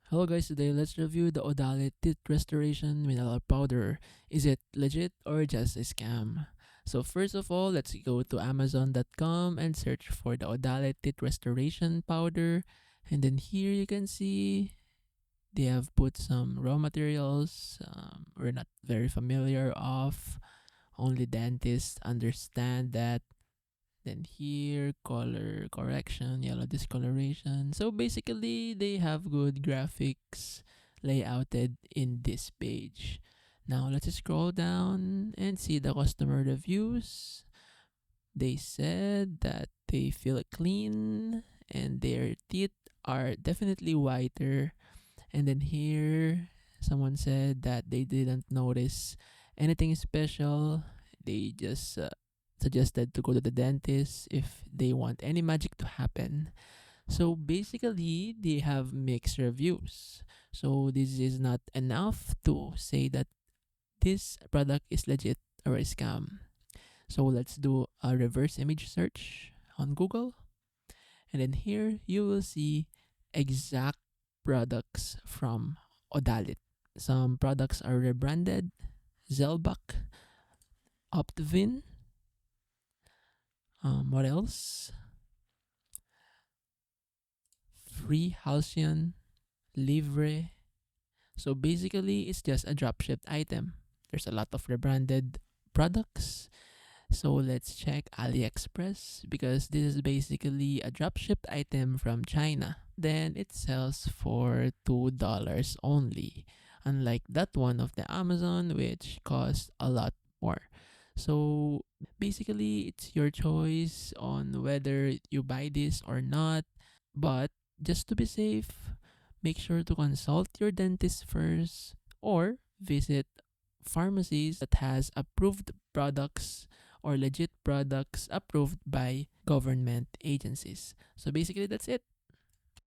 Hello guys, today let's review the Odalit Teeth Restoration Mineral Powder. Is it legit or just a scam? So first of all, let's go to amazon.com and search for the Odalit Teeth Restoration Powder. And then here you can see they have put some raw materials we're not very familiar of. Only dentists understand that. Then here, color correction, yellow discoloration. So basically, they have good graphics layouted in this page. Now let's scroll down and see the customer reviews. They said that they feel clean and their teeth are definitely whiter. And then here, someone said that they didn't notice anything special. They just suggested to go to the dentist if they want any magic to happen. So basically, they have mixed reviews. So this is not enough to say that this product is legit or a scam. So let's do a reverse image search on Google. And then here you will see exact products from Odalit. Some products are rebranded: Zelbak, Optvin, what else? Free Halcyon, Livre. So basically, it's just a dropshipped item. There's a lot of rebranded products. So let's check AliExpress because this is basically a dropshipped item from China. Then it sells for $2 only, unlike that one of the Amazon, which costs a lot more. So basically, it's your choice on whether you buy this or not. But just to be safe, make sure to consult your dentist first or visit pharmacies that has approved products or legit products approved by government agencies. So basically that's it.